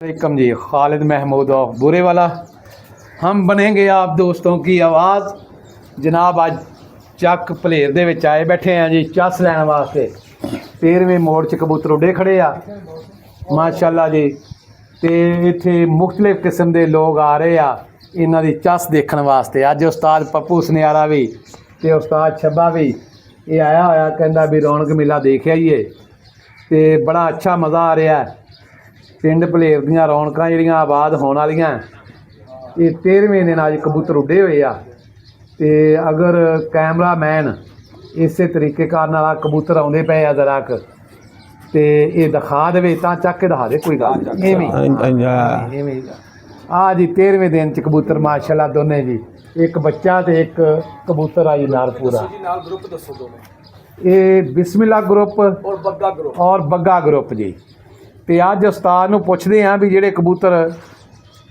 Welcome ji, Khalid Mahmood of Burewala. हम बनेंगे आप दोस्तों की आवाज़। जनाब आज ਚੱਕ ਭਲੇਰ ਦੇ ਵਿੱਚ ਆਏ ਬੈਠੇ ਆ ਜੀ ਚੱਸ ਲੈਣ ਵਾਸਤੇ। 13ਵੇਂ ਮੋੜ 'ਚ ਕਬੂਤਰ ਉੱਡੇ ਖੜੇ ਆ ਮਾਸ਼ਾਅੱਲਾ ਜੀ। ਤੇ ਇੱਥੇ ਮੁxtਲਿਫ ਕਿਸਮ ਦੇ ਲੋਕ ਆ ਰਹੇ ਆ ਇਹਨਾਂ ਦੀ ਚੱਸ ਦੇਖਣ ਵਾਸਤੇ। ਅੱਜ ਉਸਤਾਦ ਪੱਪੂ ਸਨਿਆਰਾ ਵੀ ਤੇ ਉਸਤਾਦ ਛੱਬਾ ਵੀ ਇਹ ਆਇਆ ਹੋਇਆ, ਕਹਿੰਦਾ ਵੀ ਰੌਣਕ ਮੇਲਾ ਦੇਖ ਆਈਏ ਤੇ ਬੜਾ ਅੱਛਾ ਮਜ਼ਾ ਆ ਰਿਹਾ। ਪਿੰਡ ਭਲੇਰ ਦੀਆਂ ਰੌਣਕਾਂ ਜਿਹੜੀਆਂ ਆਬਾਦ ਹੋਣ ਵਾਲੀਆਂ, ਇਹ 13ਵੇਂ ਦਿਨ ਅੱਜ ਕਬੂਤਰ ਉੱਡੇ ਹੋਏ ਆ। ਤੇ ਅਗਰ ਕੈਮਰਾਮੈਨ ਇਸੇ ਤਰੀਕੇ ਕਾਰਨ ਨਾਲ ਕਬੂਤਰ ਆਉਂਦੇ ਪਏ ਆ ਜ਼ਰਾ ਕੁ ਤੇ ਇਹ ਦਿਖਾ ਦੇਵੇ ਤਾਂ ਚੱਕ ਕੇ ਦਿਖਾ ਦੇ, ਕੋਈ ਗੱਲ ਨਹੀਂ। ਐਵੇਂ ਆ ਜੀ 13ਵੇਂ ਦਿਨ 'ਚ ਕਬੂਤਰ ਮਾਸ਼ਾਅੱਲਾ ਦੋਨੇ ਜੀ, ਇੱਕ ਬੱਚਾ ਤੇ ਇੱਕ ਕਬੂਤਰ ਆਈ ਨਾਲ ਪੂਰਾ। ਇਹ ਬਿਸਮਿल्लाह ਗਰੁੱਪ ਔਰ ਬੱਗਾ ਗਰੁੱਪ ਜੀ। ਤੇ ਅੱਜ ਉਸਤਾਦ ਨੂੰ ਪੁੱਛਦੇ ਹਾਂ ਵੀ ਜਿਹੜੇ ਕਬੂਤਰ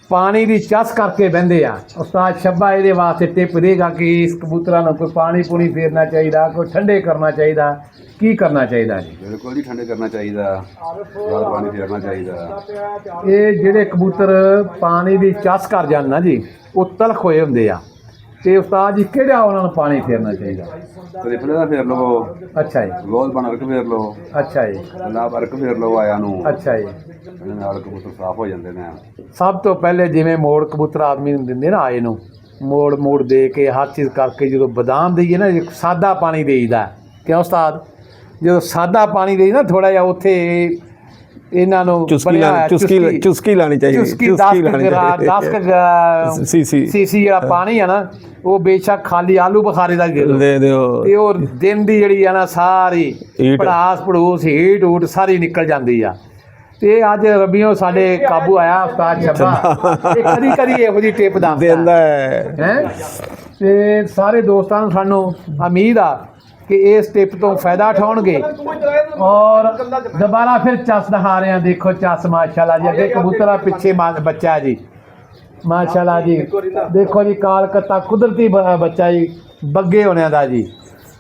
ਪਾਣੀ ਦੀ ਚੱਸ ਕਰਕੇ ਬਹਿੰਦੇ ਆ, ਉਸਤਾਦ ਛੱਬਾ ਇਹਦੇ ਵਾਸਤੇ ਟਿਪ ਦੇਗਾ ਕਿ ਇਸ ਕਬੂਤਰਾਂ ਨੂੰ ਕੋਈ ਪਾਣੀ ਪੂਣੀ ਫੇਰਨਾ ਚਾਹੀਦਾ, ਕੋਈ ਠੰਡੇ ਕਰਨਾ ਚਾਹੀਦਾ, ਕੀ ਕਰਨਾ ਚਾਹੀਦਾ ਜੀ? ਬਿਲਕੁਲ ਜੀ, ਠੰਡੇ ਕਰਨਾ ਚਾਹੀਦਾ, ਪਾਣੀ ਫੇਰਨਾ ਚਾਹੀਦਾ। ਇਹ ਜਿਹੜੇ ਕਬੂਤਰ ਪਾਣੀ ਦੀ ਚੱਸ ਕਰ ਜਾਣ ਨਾ ਜੀ, ਉਹ ਤਲਖ ਹੋਏ ਹੁੰਦੇ ਆ, ਤੇ ਉਸਤਾਦ ਜੀ ਕਿਹੜਾ ਉਹਨਾਂ ਨੂੰ ਪਾਣੀ ਫੇਰਨਾ ਚਾਹੀਦਾ? ਤਰੀਫਲੇ ਦਾ ਫੇਰ ਲਵੋ। ਅੱਛਾ ਜੀ। ਬਹੁਤ ਬਣ ਅਰਕ ਫੇਰ ਲਵੋ। ਅੱਛਾ ਜੀ। ਲਾਭ ਅਰਕ ਫੇਰ ਲਵੋ ਆਇਆ ਨੂੰ। ਅੱਛਾ ਜੀ। ਇਹਦੇ ਨਾਲ ਕਬੂਤਰ ਸਾਫ਼ ਹੋ ਜਾਂਦੇ ਨੇ। ਸਭ ਤੋਂ ਪਹਿਲੇ ਜਿਵੇਂ ਮੋੜ ਕਬੂਤਰ ਆਦਮੀ ਨੂੰ ਦਿੰਦੇ ਨਾ ਆਏ ਨੂੰ, ਮੋੜ ਦੇ ਕੇ ਹਰ ਚੀਜ਼ ਕਰਕੇ ਜਦੋਂ ਬਦਾਮ ਦੇਈਏ ਨਾ, ਸਾਦਾ ਪਾਣੀ ਦੇਈਦਾ। ਕਿਉਂ ਉਸਤਾਦ? ਜਦੋਂ ਸਾਦਾ ਪਾਣੀ ਦੇਈ ਨਾ ਥੋੜਾ ਜਿਹਾ, ਉੱਥੇ ਇਹਨਾਂ ਨੂੰ ਚੁਸਕੀ ਲਾਣੀ ਚਾਹੀਦੀ। 10 ਸੀਸੀ ਜਿਹੜਾ ਪਾਣੀ ਆ ਨਾ, ਉਹ ਬੇਸ਼ੱਕ ਖਾਲੀ ਆਲੂ ਬੁਖਾਰੇ ਦਾ ਦੇ ਦਿਓ ਤੇ ਉਹ ਦਿਨ ਦੀ ਜਿਹੜੀ ਆ ਨਾ ਸਾਰੀ ਪੜਾਸ ਪੜੂਸ ਹੀਟ ਹੂਟ ਸਾਰੀ ਨਿਕਲ ਜਾਂਦੀ ਆ। ਤੇ ਅੱਜ ਰੱਬੀਓ ਸਾਡੇ ਕਾਬੂ ਆਇਆ ਉਸਤਾਦ ਛੱਬਾ, ਇਹ ਕਦੀ ਕਦੀ ਇਹੋ ਜਿਹੀ ਟਿਪ ਦਿੰਦਾ ਹੈ। ਤੇ ਸਾਰੇ ਦੋਸਤਾਂ ਨੂੰ ਸਾਨੂੰ ਉਮੀਦ ਆ ਕਿ ਇਸ ਟਿਪ ਤੋਂ ਫਾਇਦਾ ਉਠਾਉਣਗੇ ਔਰ ਦੁਬਾਰਾ ਫਿਰ ਚੱਸ ਦਿਖਾ ਰਹੇ ਆ। ਦੇਖੋ ਚੱਸ ਮਾਸ਼ਾਅੱਲਾ ਜੀ, ਅੱਗੇ ਕਬੂਤਰਾ ਪਿੱਛੇ ਬੱਚਾ ਜੀ ਮਾਸ਼ਾਅੱਲਾ ਜੀ। ਦੇਖੋ ਜੀ ਕਾਲਕੱਤਾ ਕੁਦਰਤੀ ਬੱਚਾ ਜੀ ਬੱਗੇ ਹੋਣਿਆਂ ਦਾ ਜੀ।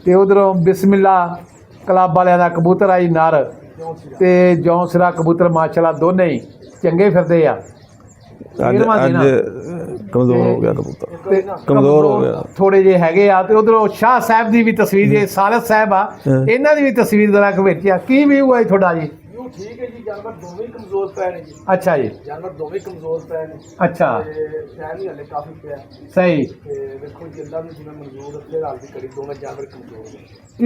ਤੇ ਉਧਰੋਂ ਬਿਸਮਿल्लाह ਕਲੱਬ ਵਾਲਿਆਂ ਦਾ ਕਬੂਤਰ ਆਈ ਨਰ ਤੇ ਜੌਂਸਰਾ ਕਬੂਤਰ ਮਾਸ਼ਾਅੱਲਾ ਦੋਨੇ ਹੀ ਚੰਗੇ ਫਿਰਦੇ ਆ। ਅੱਜ ਕਮਜ਼ੋਰ ਹੋ ਗਿਆ ਕਬੂਤਰ, ਕਮਜ਼ੋਰ ਹੋ ਗਿਆ ਥੋੜੇ ਜਿਹੇ ਹੈਗੇ ਆ। ਤੇ ਉਧਰੋਂ ਸ਼ਾਹ ਸਾਹਿਬ ਦੀ ਵੀ ਤਸਵੀਰ ਜੇ ਸਾਲਤ ਸਾਹਿਬ ਆ, ਇਹਨਾਂ ਦੀ ਵੀ ਤਸਵੀਰ ਜ਼ਰਾ ਕੁ ਵਿੱਚ ਆ। ਕੀ ਵਿਊ ਹੈ ਤੁਹਾਡਾ ਜੀ? ਠੀਕ ਹੈ ਜੀ, ਜਾਨਵਰ ਦੋਵੇਂ ਕਮਜ਼ੋਰ ਪੈ ਨੇ ਜੀ। ਅੱਛਾ ਜੀ। ਜਾਨਵਰ ਦੋਵੇਂ ਕਮਜ਼ੋਰ ਪੈ ਨੇ। ਅੱਛਾ। ਟਾਈਮ ਹੀ ਹਲੇ ਕਾਫੀ ਪਿਆ। ਸਹੀ। ਤੇ ਵੇਖੋ ਜਿੰਦਾ ਵੀ ਜਿਵੇਂ ਮਨਜ਼ੂਰ ਉੱਥੇ ਹਾਲ ਦੀ ਕੜੀ ਦੋਵੇਂ ਜਾਨਵਰ ਕਮਜ਼ੋਰ ਨੇ।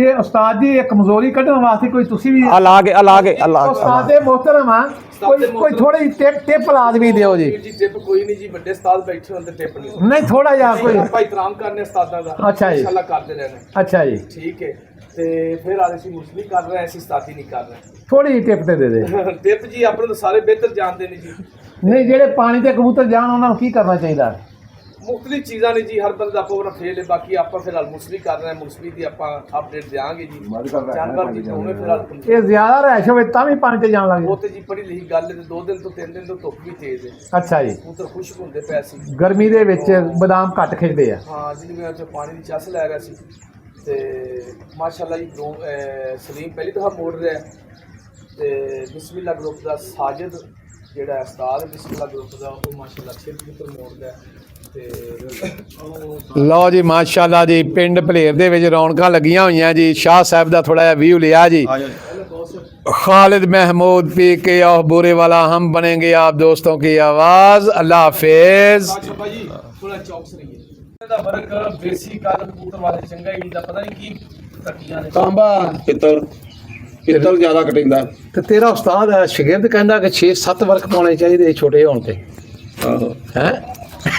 ਇਹ ਉਸਤਾਦ ਜੀ ਇਹ ਕਮਜ਼ੋਰੀ ਕੱਢਣ ਵਾਸਤੇ ਕੋਈ ਤੁਸੀਂ ਵੀ ਉਸਤਾਦ ਦੇ ਮੁਹਤਰਮ ਆ, ਕੋਈ ਥੋੜੀ ਟਿਪ ਲਾਜ਼ਮੀ ਦਿਓ ਜੀ। ਜੀ ਟਿਪ ਕੋਈ ਨਹੀਂ ਜੀ, ਵੱਡੇ ਉਸਤਾਦ ਬੈਠੇ ਹੁੰਦੇ ਟਿਪ ਨਹੀਂ ਥੋੜਾ ਜਿਹਾ ਕੋਈ ਆਪਾਂ ਇਤਰਾਮ ਕਰਨੇ ਉਸਤਾਦਾਂ ਦਾ। ਅੱਛਾ ਜੀ। ਇਨਸ਼ਾਅੱਲਾ ਕਰਦੇ ਰਹਿਣਾ। ਅੱਛਾ ਜੀ। ਠੀਕ ਹੈ। ਤੇ ਫਿਰ ਆਲੇ ਸੀ ਮੁਸਲੀ ਕਰ ਰਹੇ, ਅਸੀਂ ਉਸਤਾਦੀ ਨਹੀਂ ਕਰ ਰਹੇ। ਥੋੜੀ ਜਿਹੀ ਟਿਪ ਤੇ ਦੇ ਦੇ। ਟਿਪ ਜੀ ਆਪਣੇ ਤਾਂ ਸਾਰੇ ਬਿਹਤਰ ਜਾਣਦੇ ਨੇ ਜੀ। ਨਹੀਂ ਜਿਹੜੇ ਪਾਣੀ ਤੇ ਕਬੂਤਰ ਜਾਣ ਉਹਨਾਂ ਨੂੰ ਕੀ ਕਰਨਾ ਚਾਹੀਦਾ? ਮੁਖਤਲਿਫ ਚੀਜ਼ਾਂ ਨੇ ਜੀ, ਹਰ ਬੰਦੇ ਦਾ ਆਪਣਾ ਫੇਲ ਹੈ। ਬਾਕੀ ਆਪਾਂ ਫਿਲਹਾਲ ਮੁਸਲੀ ਕਰ ਰਹੇ ਹਾਂ, ਮੁਸਲੀ ਦੀ ਆਪਾਂ ਅਪਡੇਟ ਦੇਵਾਂਗੇ ਜੀ। ਜਾਨਵਰ ਜੀ ਦੋਵੇਂ ਫਿਲਹਾਲ ਇਹ ਜ਼ਿਆਦਾ ਰਹਿਸ਼ ਹੋਵੇ ਤਾਂ ਵੀ ਪਾਣੀ ਤੇ ਜਾਣ ਲੱਗ ਉਹ ਤੇ ਜੀ ਪੜੀ ਲਿਖੀ ਗੱਲ ਹੈ। 2 ਦਿਨ ਤੋਂ 3 ਦਿਨ ਤੋਂ ਧੁੱਪ ਵੀ ਤੇਜ਼ ਹੈ। ਅੱਛਾ ਜੀ। ਕਬੂਤਰ ਖੁਸ਼ਕ ਹੁੰਦੇ ਪਏ ਸੀ। ਗਰਮੀ ਦੇ ਵਿੱਚ ਬਦਾਮ ਘੱਟ ਖਿੱਚਦੇ ਆ। ਹਾਂ ਜੀ, ਮੈਂ ਉੱਥੇ ਪਾਣੀ ਦੀ ਚੱਸ ਲੈ ਰਿਹਾ ਸੀ ਤੇ ਮਾਸ਼ਾਅੱਲਾ ਜੀ ਸਲੀਮ ਪਹਿਲੀ ਦਫਾ ਮੋੜ ਰਿਹਾ। ਤੇ ਬਿਸਮਿल्लाह ਗਰੁੱਪ ਦਾ ਸਾਜਿਦ ਜਿਹੜਾ ਉਸਤਾਦ ਬਿਸਮਿल्लाह ਗਰੁੱਪ ਦਾ, ਉਹ ਮਾਸ਼ਾਅੱਲਾ ਅੱਛੇ ਕਬੂਤਰ ਮੋੜਦਾ ਤੇ ਲਓ ਜੀ ਮਾਸ਼ਾਅੱਲਾ ਜੀ, ਪਿੰਡ ਭਲੇਰ ਦੇ ਵਿੱਚ ਰੌਣਕਾਂ ਲੱਗੀਆਂ ਹੋਈਆਂ ਜੀ। ਸ਼ਾਹ ਸਾਹਿਬ ਦਾ ਥੋੜਾ ਜਿਹਾ ਵਿਊ ਲਿਆ ਜੀ। खालिद महमूद पी के और बुरे वाला, हम बनेंगे आप दोस्तों की आवाज़। अल्लाह हाफिज़। ਥੋੜਾ ਚੌਕਸ ਰਹੀਏ ਦਾ ਫਰਕ ਬੇਸਿਕ ਕਾਲ ਕਬੂਤਰ ਵਾਲੇ ਚੰਗਾ ਹੀ ਦਾ ਪਤਾ ਨਹੀਂ ਕੀ ਕੱਟੀਆਂ ਨੇ। ਤਾਂਬਾ ਪਿੱਤਲ ਜ਼ਿਆਦਾ ਕਟਿੰਦਾ। ਤੇ ਤੇਰਾ ਉਸਤਾਦ ਸ਼ਾਗਿਰਦ ਕਹਿੰਦਾ ਕਿ 6-7 ਵਰਕ ਪਾਉਣੇ ਚਾਹੀਦੇ ਛੋਟੇ ਹੋਣ ਤੇ। ਆਹੋ ਹੈ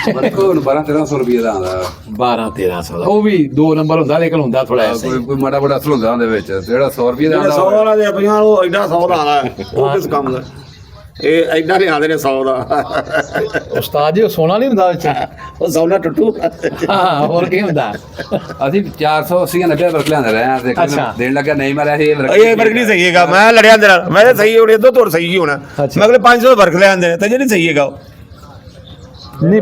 12-1300 ਰੁਪਏ ਦਾ ਆਉਂਦਾ। 12-1300 ਦਾ ਉਹ ਵੀ 2 ਨੰਬਰ ਹੁੰਦਾ, ਲੇਕਿਨ ਹੁੰਦਾ ਥੋੜਾ ਐਸਾ ਹੀ। ਕੋਈ ਮਾੜਾ ਮੋਟਾ ਅਸਲ ਹੁੰਦਾ ਉਹਦੇ ਵਿੱਚ। ਜਿਹੜਾ 100 ਰੁਪਏ ਦਾ ਆਉਂਦਾ 100 ਵਾਲਾ ਦੇ 50 ਉਹ ਐਡਾ 100 ਦਾ ਆਉਂਦਾ। ਉਹ ਕਿਸ ਕੰਮ ਦਾ? ਇਹ ਐਡਾ ਨਹੀਂ ਆਉਂਦੇ ਨੇ 100 ਦਾ। ਉਸਤਾਦ ਜੀ ਉਹ ਸੋਨਾ ਨਹੀਂ ਹੁੰਦਾ ਵਿੱਚ, ਉਹ ਸੌਣਾ ਟੁੱਟੂ। ਹਾਂ ਹੋਰ ਕੀ ਹੁੰਦਾ? ਅਸੀਂ 480-90 ਵਰਕ ਲਿਆਂਦੇ ਰਹੇ ਆ। ਅੱਛਾ। ਦੇਣ ਲੱਗਿਆ ਨਹੀਂ ਮੈਂ ਇਹ ਇਹ ਵਰਕ ਨਹੀਂ ਸਹੀ ਹੈਗਾ। ਮੈਂ ਲੜਿਆ ਅੰਦਰ, ਮੈਂ ਤਾਂ ਸਹੀ ਹੋਣੀ, ਇਦੋਂ ਤੋਂ ਸਹੀ ਹੋਣਾ। ਮੈਂ ਅਗਲੇ 500 ਵਰਕ ਲੈ ਆਂਦੇ ਨੇ ਤੇ ਜਿਹੜੀ ਸਹੀ ਹੈਗਾ ਨਹੀਂ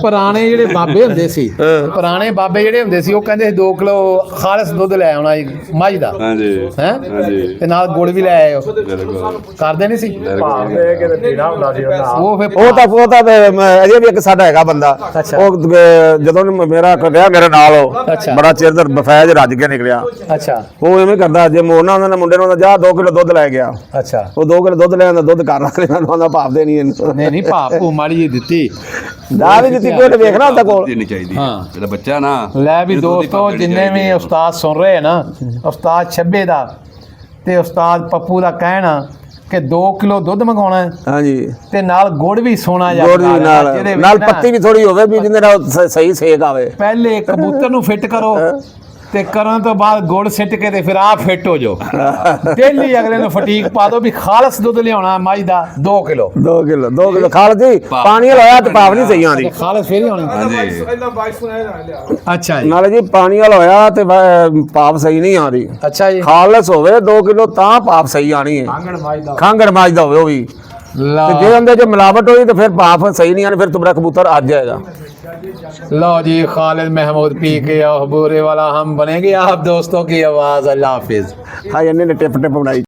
ਪੁਰਾਣੇ ਜਿਹੜੇ ਬਾਬੇ ਹੁੰਦੇ ਸੀ ਪੁਰਾਣੇ ਬਾਬੇ ਜਿਹੜੇ ਹੁੰਦੇ ਸੀ ਉਹ ਕਹਿੰਦੇ 2 ਕਿਲੋ ਖਾਲਸ ਦੁੱਧ ਲੈ ਆਉਣਾ ਜੀ ਮੱਝ ਦਾ ਹਾਂਜੀ ਹੈ ਹਾਂਜੀ ਤੇ ਨਾਲ ਗੁੜ ਵੀ ਲੈ ਆਇਓ ਬਿਲਕੁਲ ਕਰਦੇ ਨਹੀਂ ਸੀ ਉਹ ਫਿਰ ਉਹ ਤਾਂ ਅਜੇ ਵੀ ਇੱਕ ਸਾਡਾ ਹੈਗਾ ਬੰਦਾ ਅੱਛਾ। ਉਹ ਜਦੋਂ ਮੇਰਾ ਰਿਹਾ ਮੇਰੇ ਨਾਲ ਉਹ ਅੱਛਾ। ਬੜਾ ਚਿਰ ਦਾ ਬਫੈਜ ਰੱਜ ਕੇ ਨਿਕਲਿਆ ਅੱਛਾ ਉਹ ਐਵੇਂ ਕਰਦਾ ਜੇ ਮੋੜਨਾ ਉਹਨਾਂ ਨੇ ਮੁੰਡੇ ਨੂੰ ਜਾ 2 ਕਿਲੋ ਦੁੱਧ ਲੈ ਗਿਆ ਅੱਛਾ ਉਹ 2 ਕਿਲੋ ਦੁੱਧ ਲੈ ਆਂਦਾ ਦੁੱਧ ਕਰ ਰੱਖ ਲੈਣਾ ਉਹਦਾ ਭਾਫ ਦੇਣੀ ਇਹਨੂੰ ਨਹੀਂ ਨਹੀਂ ਭਾਪੂ ਮਾੜੀ ਜੀ ਦਿੱਤੀ ਦਾ ਵੀ ਦਿੱਤੀ ਕੋਈ ਵੇਖਣਾ ਉਹਦਾ ਕੋਲ ਦੇਣੀ ਚਾਹੀਦੀ ਹਾਂ। ਜਿਹੜਾ ਬੱਚਾ ਨਾ ਲੈ ਵੀ ਇਹਨੂੰ ਦੁੱਧ ਦੀ ਦੋਸਤੋ ਭਾਫ਼ ਦੇਣੀ ਜਿੰਨੇ ਵੀ ਚਾਹੀਦੀ ਹੈ। ਉਸਤਾਦ ਸੁਣ ਰਹੇ ਨਾ ਉਸਤਾਦ ਛੱਬੇ ਦਾ ਤੇ ਉਸਤਾਦ ਪੱਪੂ ਦਾ ਕਹਿਣਾ ਕਿ 2 ਕਿਲੋ ਦੁੱਧ ਮੰਗਾਉਣਾ ਹੈ ਹਾਂਜੀ ਤੇ ਨਾਲ ਗੁੜ ਵੀ ਸੋਨਾ ਜਾ ਗੁੜ ਦੀ ਨਾਲ ਪੱਤੀ ਵੀ ਥੋੜੀ ਹੋਵੇ ਵੀ ਜਿਹਦੇ ਨਾਲ ਸਹੀ ਸੇਕ ਆਵੇ ਪਹਿਲੇ ਕਬੂਤਰ ਨੂੰ ਫਿੱਟ ਕਰੋ ਤੇ ਕਰਨ ਤੋਂ ਬਾਅਦ ਗੁੜ ਸਿੱਟ ਕੇ ਤੇ ਫਿਰ ਆ ਫਿੱਟ ਹੋ ਜਾਓ ਡੇਲੀ ਅਗਲੇ ਨੂੰ ਫਟੀਕ ਪਾ ਦਿਓ ਵੀ ਖਾਲਸ ਦੁੱਧ ਲਿਆਉਣਾ ਮੱਝ ਦਾ 2 ਕਿਲੋ 2 ਕਿਲੋ ਖਾਲ ਜੀ ਪਾਣੀ ਲਾਇਆ ਤੇ ਭਾਫ ਨਹੀਂ ਸਹੀ ਆਉਂਦੀ ਖਾਲਸ ਫੇਰ ਹੀ ਹੋਣੀ ਹਾਂਜੀ ਪਹਿਲਾਂ ਬਾਈਕ ਸੁਣਾਇਆ ਨਾ ਲਿਆ ਅੱਛਾ ਜੀ ਨਾਲੇ ਜੀ ਪਾਣੀ ਵਾਲਾ ਹੋਇਆ ਤੇ ਭਾਫ ਸਹੀ ਨਹੀਂ ਆਉਂਦੀ ਅੱਛਾ ਜੀ ਖਾਲਸ ਹੋਵੇ 2 ਕਿਲੋ ਤਾਂ ਭਾਫ ਸਹੀ ਆਣੀ ਹੈ ਆਂਗਣ ਮੱਝ ਦਾ ਖਾਂਗੜ ਮਾਜ ਦਾ ਹੋਵੇ ਉਹ ਵੀ ਲਓ ਤੇ ਜੇ ਉਹਦੇ ਚ ਮਿਲਾਵਟ ਹੋਈ ਤਾਂ ਫਿਰ ਭਾਫ ਸਹੀ ਨਹੀਂ ਆਣੀ ਫਿਰ ਤੁਹਾਡਾ ਕਬੂਤਰ ਅੱਜ ਜਾਏਗਾ लो जी खालिद महमूद पी के और बूरे वाला हम बनेंगे आप दोस्तों की आवाज़ अल्लाह हाफिज़ ਹਾਂ ਇਹਨੇ टिप टिप बनाई